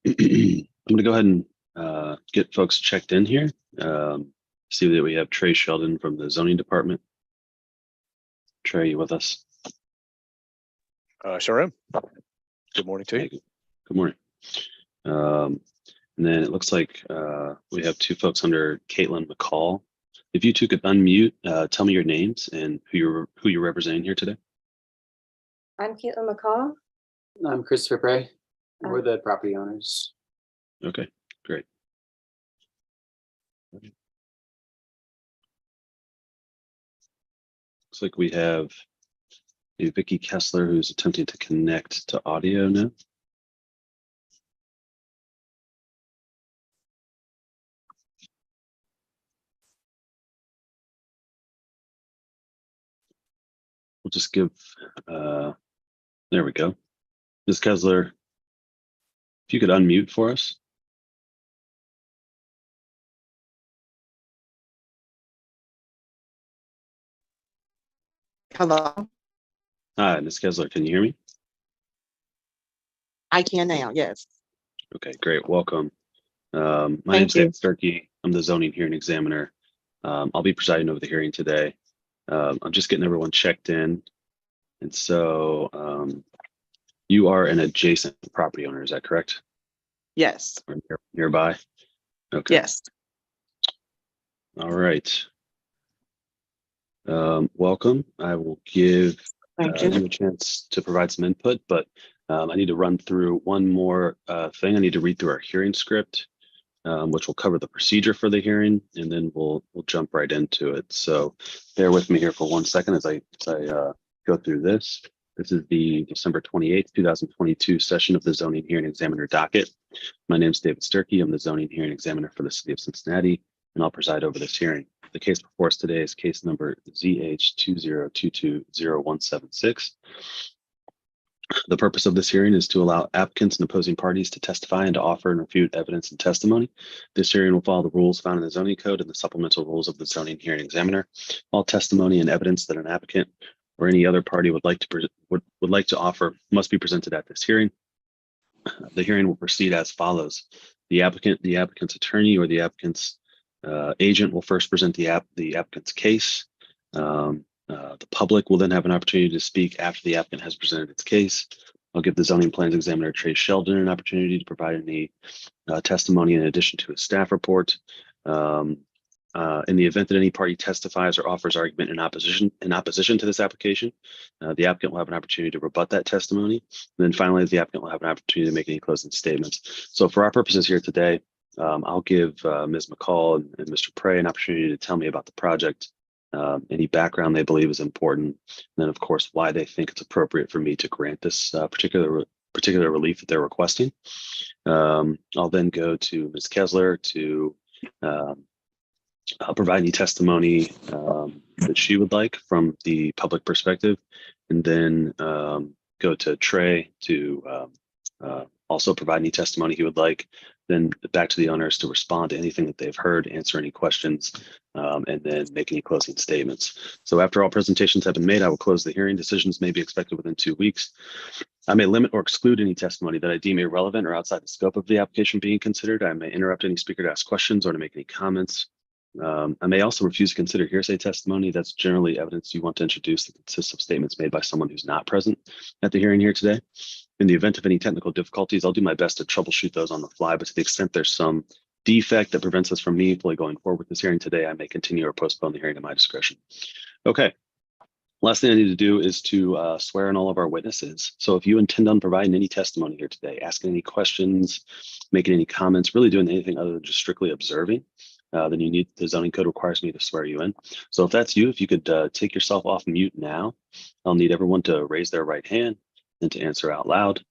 I'm going to go ahead and get folks checked in here. See that we have Trey Sheldon from the zoning department. Trey, you with us? Sure am. Good morning to you. Good morning. And then it looks like we have two folks under Caitlin McCall. If you two could unmute, tell me your names and who you're representing here today. I'm Caitlin McCall. I'm Christopher Bray. We're the property owners. Okay, great. Looks like we have a Vicky Kessler who's attempting to connect to audio now. We'll just give, there we go. Ms. Kessler, if you could unmute for us. Hello. Hi, Ms. Kessler, can you hear me? I can now, yes. Okay, great, welcome. My name's David Sturkey. I'm the zoning hearing examiner. I'll be presiding over the hearing today. I'm just getting everyone checked in. And so you are an adjacent property owner, is that correct? Yes. Or nearby? Okay. Yes. All right. Welcome. I will give you a chance to provide some input, but I need to run through one more thing. I need to read through our hearing script, which will cover the procedure for the hearing, and then we'll jump right into it. So bear with me here for 1 second as I go through this. This is the December 28th, 2022 session of the Zoning Hearing Examiner docket. My name is David Sturkey. I'm the Zoning Hearing Examiner for the City of Cincinnati, and I'll preside over this hearing. The case before us today is case number Zh20220176. The purpose of this hearing is to allow applicants and opposing parties to testify and to offer and refute evidence and testimony. This hearing will follow the rules found in the zoning code and the supplemental rules of the Zoning Hearing Examiner. All testimony and evidence that an applicant or any other party would like to offer must be presented at this hearing. The hearing will proceed as follows. The applicant's attorney, or the applicant's agent will first present the applicant's case. The public will then have an opportunity to speak after the applicant has presented its case. I'll give the zoning plans examiner, Trey Sheldon, an opportunity to provide any testimony in addition to his staff report. In the event that any party testifies or offers argument in opposition to this application, the applicant will have an opportunity to rebut that testimony. And then finally, the applicant will have an opportunity to make any closing statements. So for our purposes here today, I'll give Ms. McCall and Mr. Prey an opportunity to tell me about the project, any background they believe is important, and then of course why they think it's appropriate for me to grant this particular relief that they're requesting. I'll then go to Ms. Kessler to provide any testimony that she would like from the public perspective, and then go to Trey to also provide any testimony he would like, then back to the owners to respond to anything that they've heard, answer any questions, and then make any closing statements. So after all presentations have been made, I will close the hearing. Decisions may be expected within 2 weeks. I may limit or exclude any testimony that I deem irrelevant or outside the scope of the application being considered. I may interrupt any speaker to ask questions or to make any comments. I may also refuse to consider hearsay testimony. That's generally evidence you want to introduce that consists of statements made by someone who's not present at the hearing here today. In the event of any technical difficulties, I'll do my best to troubleshoot those on the fly, but to the extent there's some defect that prevents us from meaningfully going forward with this hearing today, I may continue or postpone the hearing at my discretion. Okay. Last thing I need to do is to swear in all of our witnesses. So if you intend on providing any testimony here today, asking any questions, making any comments, really doing anything other than just strictly observing, then the zoning code requires me to swear you in. So if that's you, if you could take yourself off mute now, I'll need everyone to raise their right hand and to answer out loud.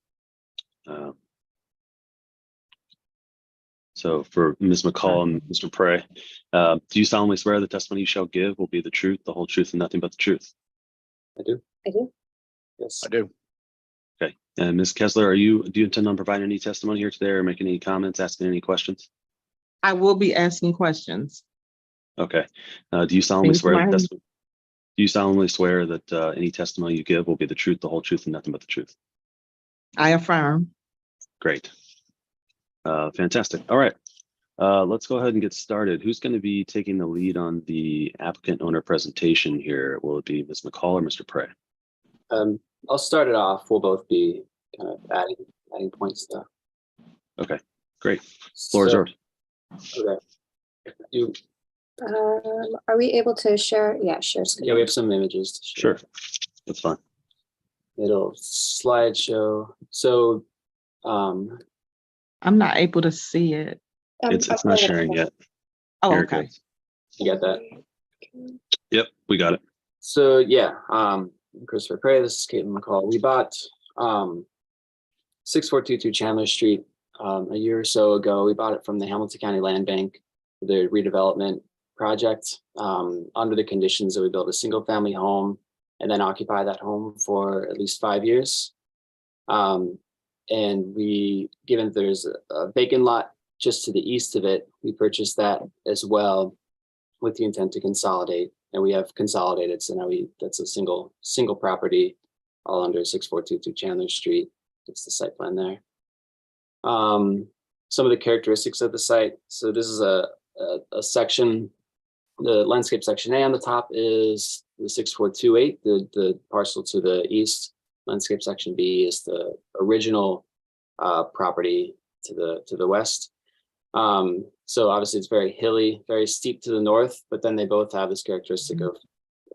So for Ms. McCall and Mr. Prey, do you solemnly swear the testimony you shall give will be the truth, the whole truth, and nothing but the truth? I do. I do. Yes. I do. Okay. And Ms. Kessler, do you intend on providing any testimony here today or making any comments, asking any questions? I will be asking questions. Okay. Do you solemnly swear that any testimony you give will be the truth, the whole truth, and nothing but the truth? I affirm. Great. Fantastic. All right. Let's go ahead and get started. Who's going to be taking the lead on the applicant owner presentation here? Will it be Ms. McCall or Mr. Prey? I'll start it off. We'll both be kind of adding points though. Okay, great. Floor is yours. Okay. You, Are we able to share? Yeah, share screen. yeah, we have some images to share. Sure, that's fine. Little slideshow. So, I'm not able to see it. It's not sharing yet. Oh, Here it okay. goes. you got that? Yep, we got it. So yeah, Christopher Prey, this is Caitlin McCall. We bought 6422 Chandler Street a year or so ago. We bought it from the Hamilton County Land Bank, the redevelopment project, under the conditions that we build a single family home and then occupy that home for at least 5 years. And we, given there's a vacant lot just to the east of it, we purchased that as well with the intent to consolidate. And we have consolidated, so now that's a single property all under 6422 Chandler Street. It's the site plan there. Some of the characteristics of the site. So this is a section, the landscape section A on the top is the 6428, the parcel to the east. Landscape section B is the original property to the west. So obviously it's very hilly, very steep to the north, but then they both have this characteristic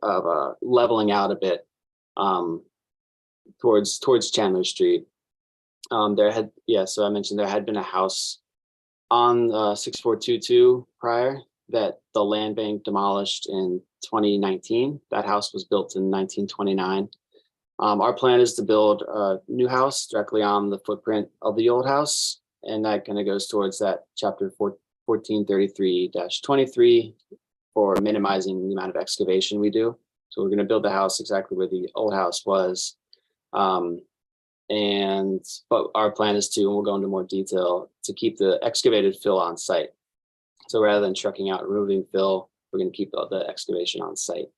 of leveling out a bit towards Chandler Street. So I mentioned there had been a house on 6422 prior that the land bank demolished in 2019. That house was built in 1929. Our plan is to build a new house directly on the footprint of the old house, and that kind of goes towards that chapter 1433-23 for minimizing the amount of excavation we do. So we're going to build the house exactly where the old house was. But our plan is to, and we'll go into more detail, to keep the excavated fill on site. So rather than trucking out and removing fill, we're going to keep the excavation on site.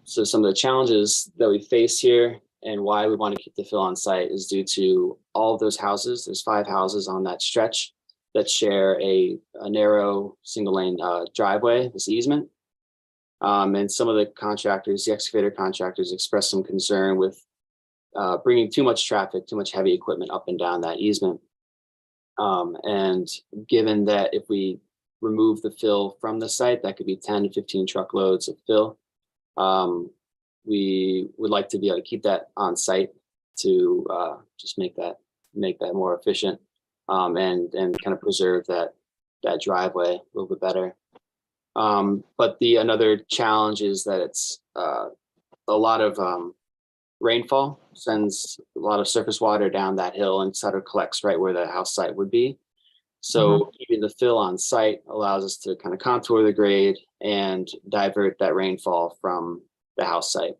So some of the challenges that we face here and why we want to keep the fill on site is due to all of those houses. There's 5 houses on that stretch that share a narrow single lane driveway, this easement. And some of the contractors, the excavator contractors, expressed some concern with bringing too much traffic, too much heavy equipment up and down that easement. And given that if we remove the fill from the site, that could be 10 to 15 truckloads of fill. We would like to be able to keep that on site to just make that more efficient and kind of preserve that driveway a little bit better. But another challenge is that it's a lot of rainfall sends a lot of surface water down that hill and sort of collects right where the house site would be. So keeping the fill on site allows us to kind of contour the grade and divert that rainfall from the house site.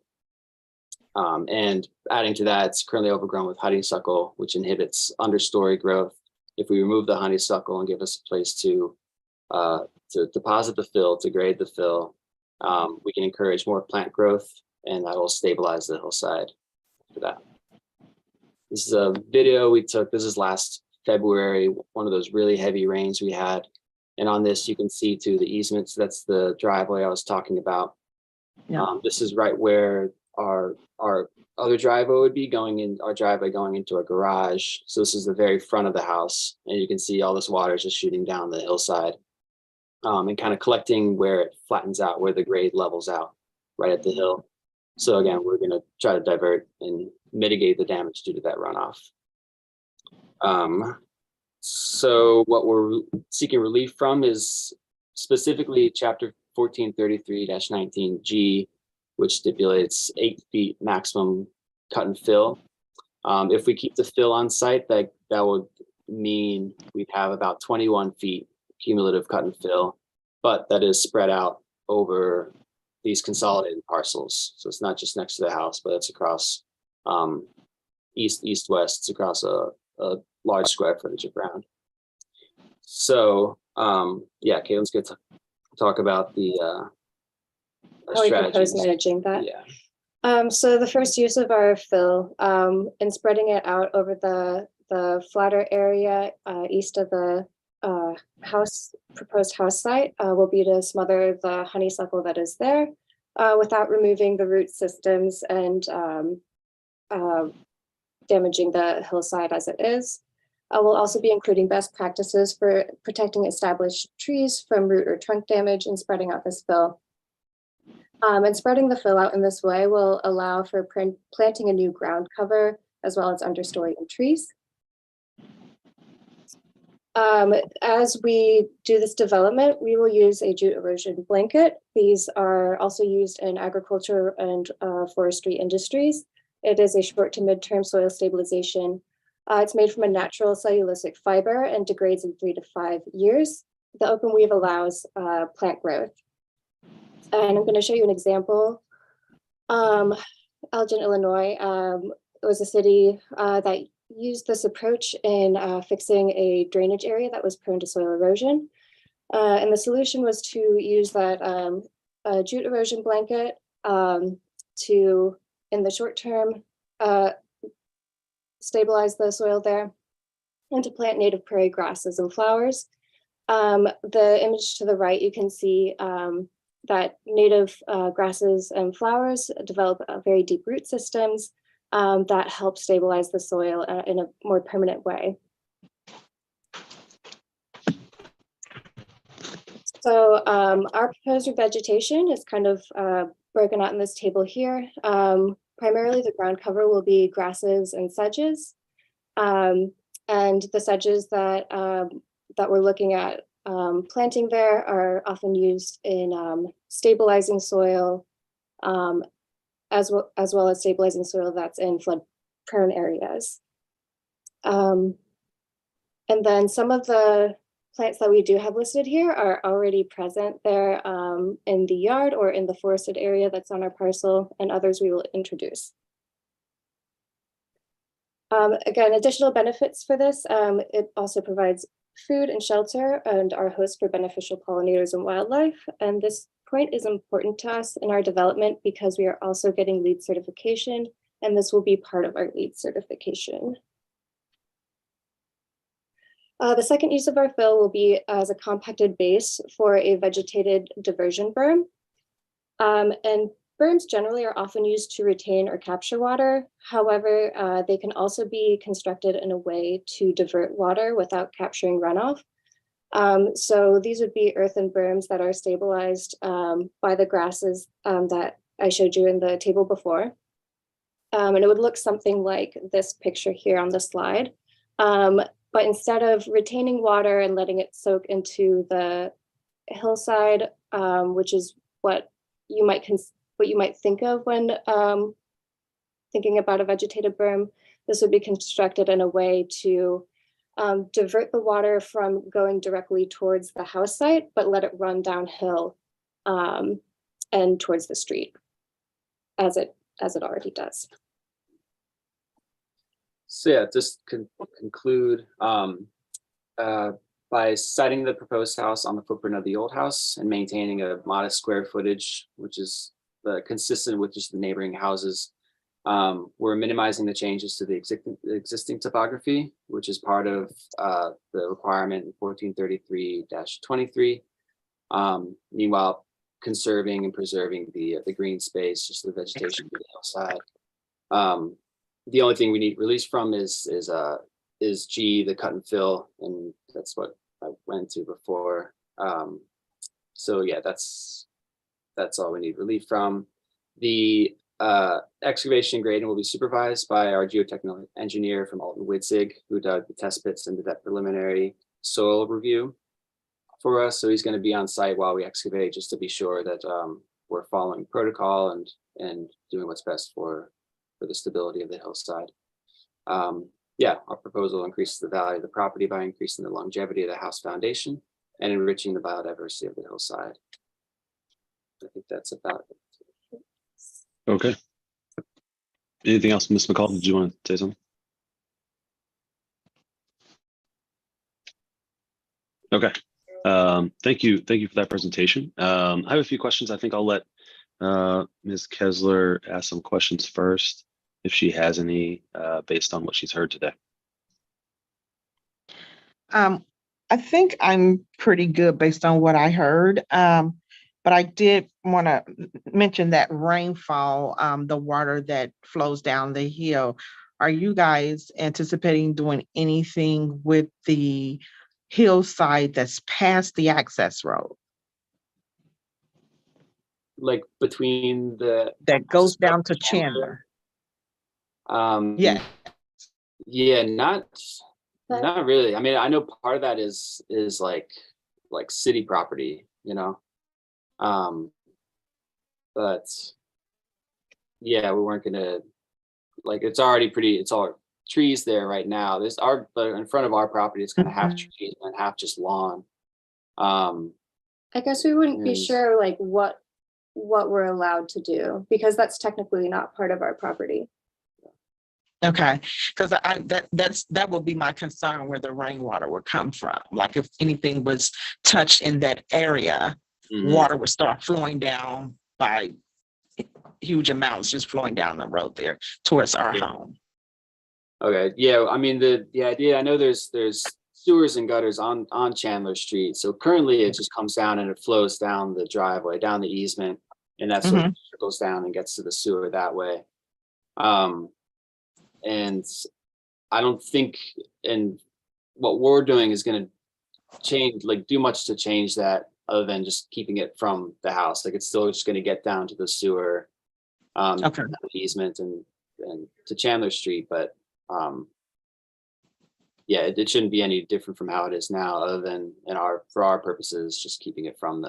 And adding to that, it's currently overgrown with honeysuckle, which inhibits understory growth. If we remove the honeysuckle and give us a place to deposit the fill, to grade the fill, we can encourage more plant growth, and that will stabilize the hillside for that. This is a video we took. This is last February, one of those really heavy rains we had. And on this, you can see to the easements, that's the driveway I was talking about. Yeah. This is right where our other driveway would be our driveway going into a garage. So this is the very front of the house. And you can see all this water is just shooting down the hillside and kind of collecting where it flattens out, where the grade levels out right at the hill. So again, we're going to try to divert and mitigate the damage due to that runoff. So what we're seeking relief from is specifically chapter 1433-19G, which stipulates 8 feet maximum cut and fill. If we keep the fill on site, that would mean we'd have about 21 feet cumulative cut and fill, but that is spread out over these consolidated parcels. So it's not just next to the house, but it's across east-west. It's across a large square footage of ground. So yeah, Caitlin's going to talk about the How we strategies. propose managing that? Yeah. So the first use of our fill and spreading it out over the flatter area east of the proposed house site will be to smother the honeysuckle that is there without removing the root systems and damaging the hillside as it is. We'll also be including best practices for protecting established trees from root or trunk damage and spreading out this fill. And spreading the fill out in this way will allow for planting a new ground cover as well as understory and trees. As we do this development, we will use a jute erosion blanket. These are also used in agriculture and forestry industries. It is a short to mid-term soil stabilization. It's made from a natural cellulosic fiber and degrades in 3 to 5 years. The open weave allows plant growth. And I'm going to show you an example. Elgin, Illinois, was a city that used this approach in fixing a drainage area that was prone to soil erosion. And the solution was to use that jute erosion blanket to, in the short term, stabilize the soil there and to plant native prairie grasses and flowers. The image to the right, you can see that native grasses and flowers develop very deep root systems that help stabilize the soil in a more permanent way. So our proposed vegetation is kind of broken out in this table here. Primarily the ground cover will be grasses and sedges. And the sedges that we're looking at planting there are often used in stabilizing soil, as well as stabilizing soil that's in flood-prone areas. And then some of the plants that we do have listed here are already present there in the yard or in the forested area that's on our parcel, and others we will introduce. Again, additional benefits for this, it also provides food and shelter and are host for beneficial pollinators and wildlife. And this point is important to us in our development because we are also getting LEED certification, and this will be part of our LEED certification. The second use of our fill will be as a compacted base for a vegetated diversion berm. And berms generally are often used to retain or capture water. However, they can also be constructed in a way to divert water without capturing runoff. So these would be earthen berms that are stabilized by the grasses that I showed you in the table before. And it would look something like this picture here on the slide. But instead of retaining water and letting it soak into the hillside, which is what you might think of when thinking about a vegetated berm, this would be constructed in a way to divert the water from going directly towards the house site, but let it run downhill and towards the street, as it already does. So yeah, just conclude by siting the proposed house on the footprint of the old house and maintaining a modest square footage, which is consistent with just the neighboring houses. We're minimizing the changes to the existing topography, which is part of the requirement in 1433-23. Meanwhile, conserving and preserving the green space, just the vegetation to the hillside. The only thing we need release from is G, the cut and fill, and that's what I went to before. So yeah, that's all we need relief from. The excavation and grading will be supervised by our geotechnical engineer from Alton Witzig, who dug the test pits and did that preliminary soil review for us. So he's going to be on site while we excavate, just to be sure that we're following protocol and doing what's best for the stability of the hillside. Yeah, our proposal increases the value of the property by increasing the longevity of the house foundation and enriching the biodiversity of the hillside. I think that's about it. Okay. Anything else, Ms. McCall? Did you want to say something? Okay. Thank you for that presentation. I have a few questions. I think I'll let Ms. Kessler ask some questions first, if she has any, based on what she's heard today. I think I'm pretty good based on what I heard. But I did want to mention that rainfall, the water that flows down the hill. Are you guys anticipating doing anything with the hillside that's past the access road Like between the that goes down to Chandler. Chandler? Yeah. Yeah, not But really. I mean, I know part of that is like city property, but yeah, we weren't gonna, like, it's all trees there right now. But in front of our property, it's kind of half trees and half just lawn. I guess we wouldn't be And- sure like what we're allowed to do because that's technically not part of our property. Okay, because that will be my concern where the rainwater would come from. Like if anything was touched in that area, Mhm. water would start flowing down by huge amounts, just flowing down the road there towards our Yeah. home. Okay, yeah, I mean, the idea, I know there's sewers and gutters on Chandler Street. So currently it just comes down and it flows down the driveway, down the easement, and that sort of trickles down and gets to the sewer that way. And I don't think, and what we're doing is going to do much to change that other than just keeping it from the house. Like it's still just going to get down to the sewer, Okay. the easement and to Chandler Street. But yeah, it shouldn't be any different from how it is now, other than for our purposes, just keeping it from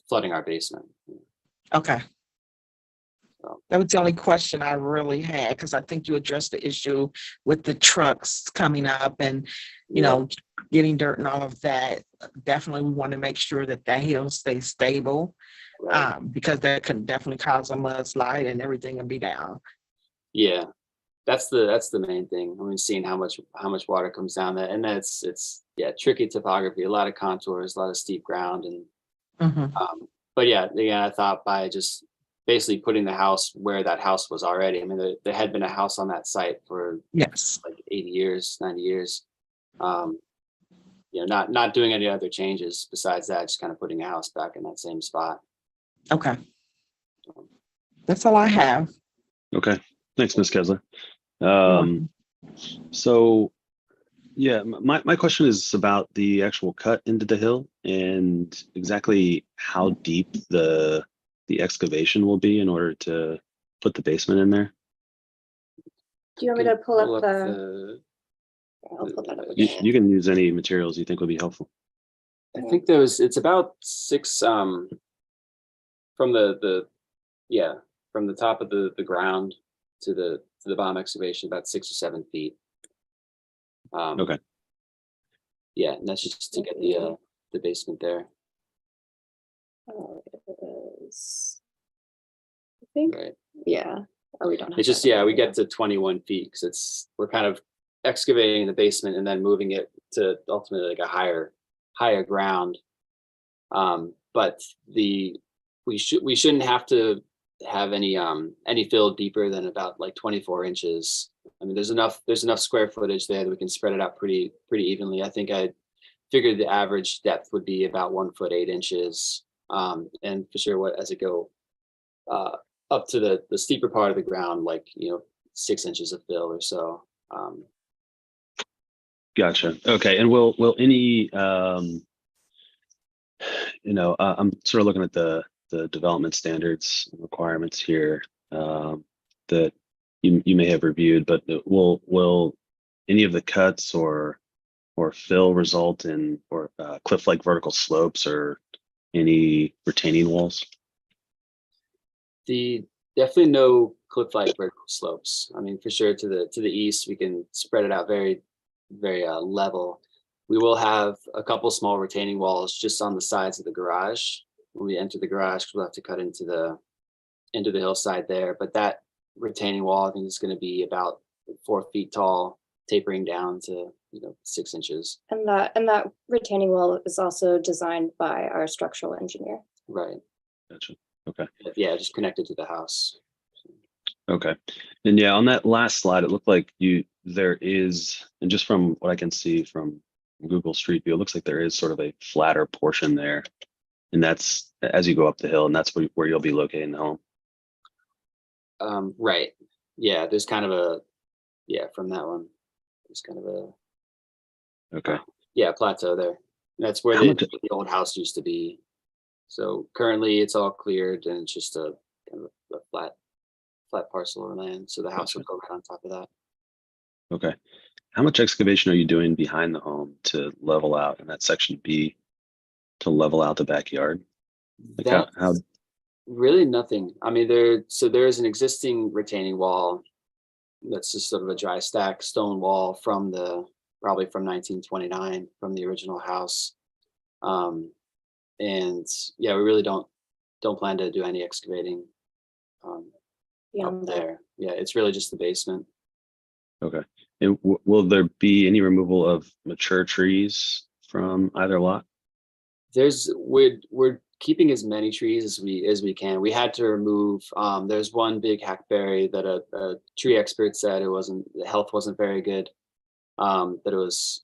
flooding our basement. Okay. So. That was the only question I really had, because I think you addressed the issue with the trucks coming up and, you know, getting dirt and all of that. Definitely we want to make sure that hill stays stable, Right. because that could definitely cause a mudslide and everything will be down. Yeah, that's the main thing. I mean, seeing how much water comes down there, and it's tricky topography, a lot of contours, a lot of steep ground, and but yeah, again, I thought by just basically putting the house where that house was already. I mean, there had been a house on that site for Yes. like 80 years, 90 years. Not doing any other changes besides that, just kind of putting a house back in that same spot. Okay. That's all I have. Okay, thanks, Ms. Kessler. welcome. So yeah, my question is about the actual cut into the hill and exactly how deep the excavation will be in order to put the basement in there. Do you want me to pull up the? the I'll pull that up. You can use any materials you think would be helpful. I think it's about 6 from the top of the ground to the bottom excavation, about 6 or 7 feet. Okay. Yeah, and that's just to get the basement there. Oh, it is. I think. Right. Yeah. Oh, we don't have It's just, that. we get to 21 feet because we're kind of excavating the basement and then moving it to ultimately like a higher ground. But we shouldn't have to have any fill deeper than about like 24 inches. I mean, there's enough square footage there that we can spread it out pretty evenly. I think I figured the average depth would be about 1 foot 8 inches. And for sure, as it go up to the steeper part of the ground, like 6 inches of fill or so. Gotcha. Okay, and will any I'm sort of looking at the development standards and requirements here that you may have reviewed, but will any of the cuts or fill result in cliff-like vertical slopes or any retaining walls? Definitely no cliff-like vertical slopes. I mean, for sure to the east, we can spread it out very, very level. We will have a couple small retaining walls just on the sides of the garage when we enter the garage, because we'll have to cut into the hillside there. But that retaining wall, I think, is going to be about 4 feet tall, tapering down to 6 inches. And that retaining wall is also designed by our structural engineer. Right. Gotcha. Okay. But yeah, just connected to the house. Okay. And yeah, on that last slide, it looked like there is, and just from what I can see from Google Street View, it looks like there is sort of a flatter portion there. And that's as you go up the hill, and that's where you'll be locating the home. Right. Yeah, there's kind of a, yeah, from that one, there's kind of a, Okay. yeah, plateau there. That's where How much- the old house used to be. So currently it's all cleared and it's just a kind of a flat parcel of land. So the house Gotcha. will go right on top of that. Okay. How much excavation are you doing behind the home to level out in that section B to level out the backyard? Like That's how really nothing. I mean, there's an existing retaining wall that's just sort of a dry stack stone wall from probably from 1929 from the original house. And yeah, we really don't plan to do any excavating up Beyond that. there. Yeah, it's really just the basement. okay. And will there be any removal of mature trees from either lot? We're keeping as many trees as we can. We had to remove there's one big hackberry that a tree expert said the health wasn't very good. That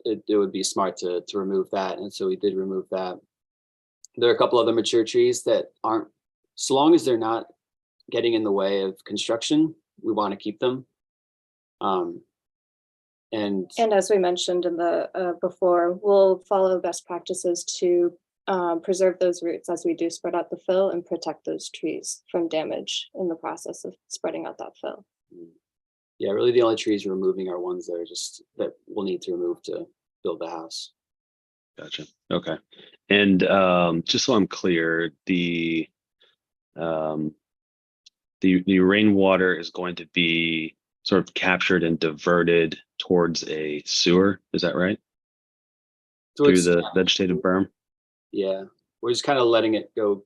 it would be smart to remove that, and so we did remove that. There are a couple other mature trees that aren't, so long as they're not getting in the way of construction, we want to keep them. And And as we mentioned in the before, we'll follow best practices to preserve those roots as we do spread out the fill and protect those trees from damage in the process of spreading out that fill. yeah, really the only trees we're removing are ones that we'll need to remove to build the house. Gotcha. Okay. And just so I'm clear, the rainwater is going to be sort of captured and diverted towards a sewer. Is that right? Through the vegetative berm? Yeah, we're just kind of letting it go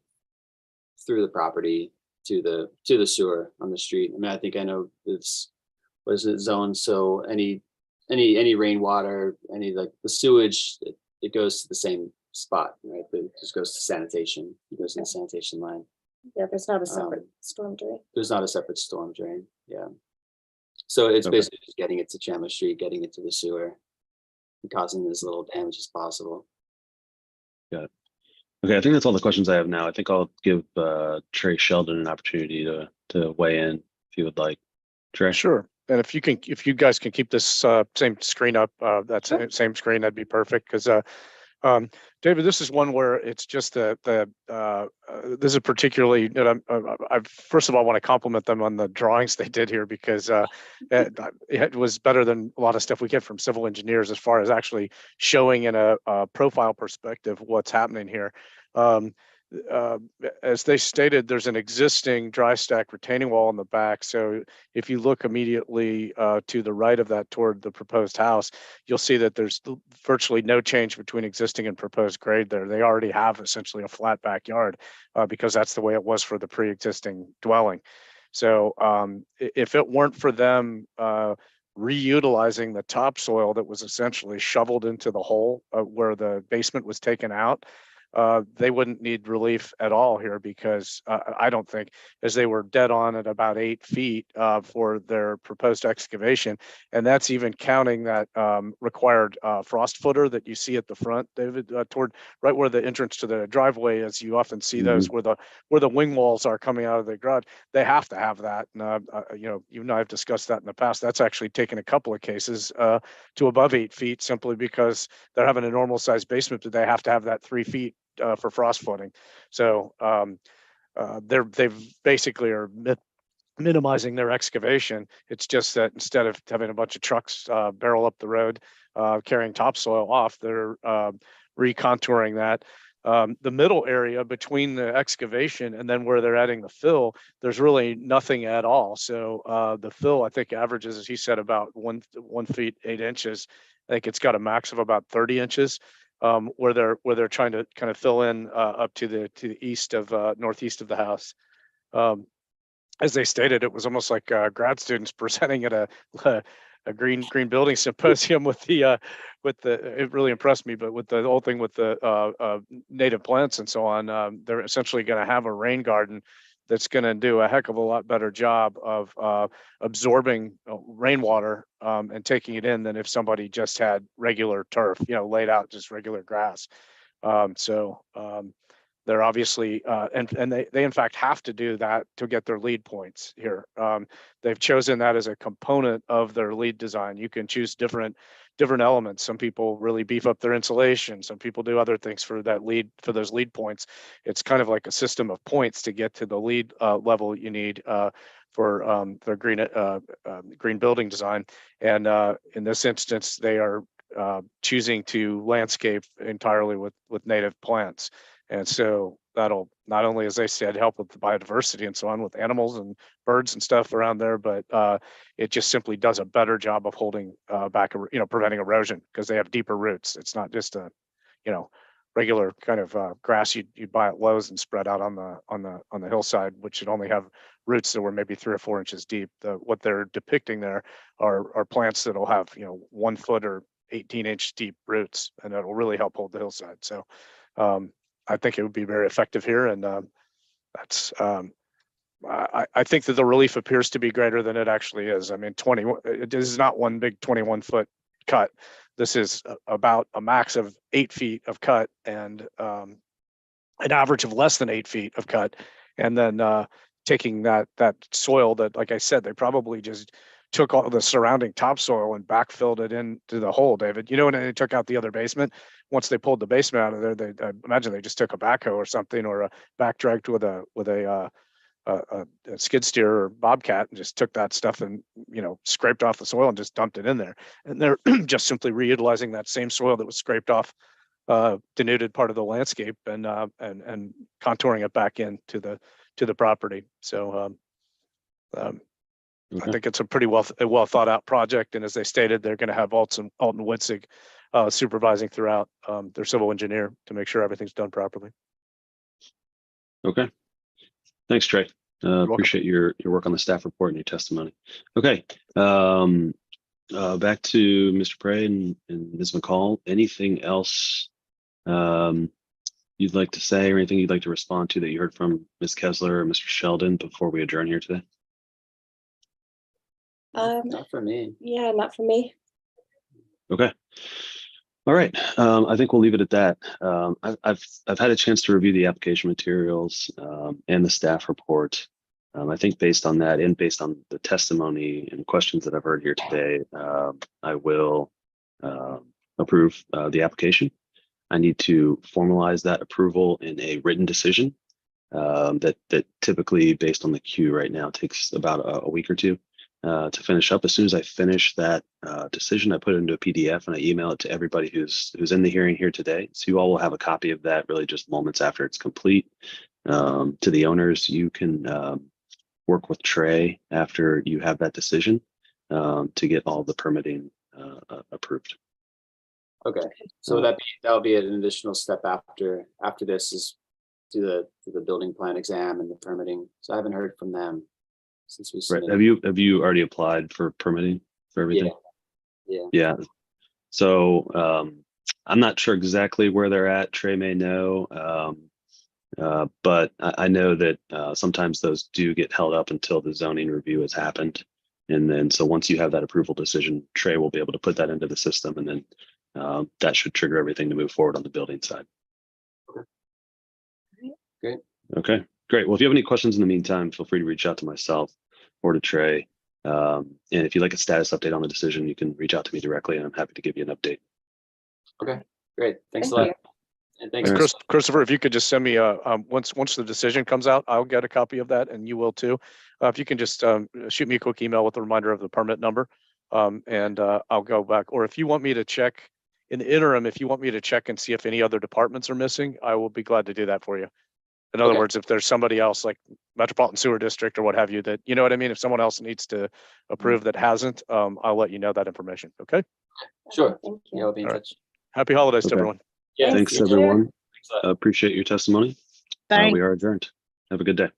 through the property to the sewer on the street. I mean, I think I know what is it zoned? So any rainwater, any like the sewage, it goes to the same spot, right? It just goes to sanitation. It goes to the sanitation line. Yeah, there's not a separate storm drain. There's not a separate storm drain. Yeah. So it's Okay. basically just getting it to Chandler Street, getting it to the sewer, and causing as little damage as possible. Got it. Okay, I think that's all the questions I have now. I think I'll give Trey Sheldon an opportunity to weigh in if he would like. Trey? Sure. And if you guys can keep this same screen up, same screen, that'd be perfect. Because David, this is one where it's just this is particularly, I first of all want to compliment them on the drawings they did here, because it was better than a lot of stuff we get from civil engineers as far as actually showing in a profile perspective what's happening here. As they stated, there's an existing dry stack retaining wall in the back. So if you look immediately to the right of that toward the proposed house, you'll see that there's virtually no change between existing and proposed grade there. They already have essentially a flat backyard because that's the way it was for the pre-existing dwelling. So if it weren't for them reutilizing the topsoil that was essentially shoveled into the hole where the basement was taken out, they wouldn't need relief at all here, because I don't think, as they were dead on at about 8 feet for their proposed excavation, and that's even counting that required frost footer that you see at the front, David, toward right where the entrance to the driveway, as you often see those where the wing walls are coming out of the garage. They have to have that, and you and I have discussed that in the past. That's actually taken a couple of cases to above 8 feet, simply because they're having a normal sized basement, but they have to have that 3 feet for frost footing. So they've basically are minimizing their excavation. It's just that instead of having a bunch of trucks barrel up the road carrying topsoil off, they're recontouring that. The middle area between the excavation and then where they're adding the fill, there's really nothing at all. So the fill, I think, averages, as he said, about 1 feet 8 inches. I think it's got a max of about 30 inches. Where they're trying to kind of fill in up to the east of northeast of the house. As they stated, it was almost like grad students presenting at a green building symposium with the it really impressed me, but with the whole thing with the native plants and so on, they're essentially going to have a rain garden that's going to do a heck of a lot better job of absorbing rainwater and taking it in than if somebody just had regular turf, laid out just regular grass. They're obviously, and they in fact have to do that to get their lead points here. They've chosen that as a component of their lead design. You can choose different elements. Some people really beef up their insulation. Some people do other things for that lead, for those lead points. It's kind of like a system of points to get to the lead level you need for their green building design. And in this instance, they are choosing to landscape entirely with native plants. And so that'll not only, as I said, help with the biodiversity and so on with animals and birds and stuff around there, but it just simply does a better job of holding back, preventing erosion because they have deeper roots. It's not just a, regular kind of grass you'd buy at Lowe's and spread out on the hillside, which should only have roots that were maybe 3 or 4 inches deep. What they're depicting there are plants that'll have 1 foot or 18-inch deep roots, and that'll really help hold the hillside. So I think it would be very effective here, and that's I think that the relief appears to be greater than it actually is. I mean, this is not one big 21-foot cut. This is about a max of 8 feet of cut and an average of less than 8 feet of cut, and then taking that soil that, like I said, they probably just took all the surrounding topsoil and backfilled it into the hole, David. When they took out the other basement, once they pulled the basement out of there, I imagine they just took a backhoe or something, or a back dragged with a skid steer or bobcat and just took that stuff and scraped off the soil and just dumped it in there. And they're just simply reutilizing that same soil that was scraped off denuded part of the landscape and contouring it back into the property. So I think it's a pretty well thought out project, and as they stated, they're going to have Alton Witzig supervising throughout, their civil engineer, to make sure everything's done properly. Okay. Thanks, Trey. Appreciate your work on the staff report and your testimony. Okay. Back to Mr. Prey and Ms. McCall. Anything else you'd like to say, or anything you'd like to respond to that you heard from Ms. Kessler or Mr. Sheldon before we adjourn here today? Not for me. Yeah, not for me. Okay. All right. I think we'll leave it at that. I've had a chance to review the application materials and the staff report. I think based on that and based on the testimony and questions that I've heard here today, I will approve the application. I need to formalize that approval in a written decision that typically, based on the queue right now, takes about a week or two to finish up. As soon as I finish that decision, I put it into a PDF and I email it to everybody who's in the hearing here today. So you all will have a copy of that really just moments after it's complete. To the owners, you can work with Trey after you have that decision to get all the permitting approved. Okay, so that'll be an additional step after this is do the building plan exam and the permitting. So I haven't heard from them since we Right. submitted. Have you already applied for permitting for everything? Yeah. So I'm not sure exactly where they're at. Trey may know, but I know that sometimes those do get held up until the zoning review has happened. And then, so once you have that approval decision, Trey will be able to put that into the system, and then that should trigger everything to move forward on the building side. Great. Okay, great. Well, if you have any questions in the meantime, feel free to reach out to myself or to Trey. And if you'd like a status update on the decision, you can reach out to me directly, and I'm happy to give you an update. Okay, great. Thanks Thank a lot. you. And thanks. All right. Christopher, if you could just send me once the decision comes out, I'll get a copy of that, and you will too. If you can just shoot me a quick email with a reminder of the permit number, and I'll go back. Or if you want me to check in the interim, if you want me to check and see if any other departments are missing, I will be glad to do that for you. In other words, if there's somebody else like Metropolitan Sewer District or what have you, that, you know what I mean? If someone else needs to approve that hasn't, I'll let you know that information. Okay. Sure. Thank Yeah, you. we'll be in All right. touch. Happy holidays to Okay. everyone. Yeah. Thanks, you too. everyone. Thanks a lot. Appreciate your testimony. Thank We are adjourned. Have a good day.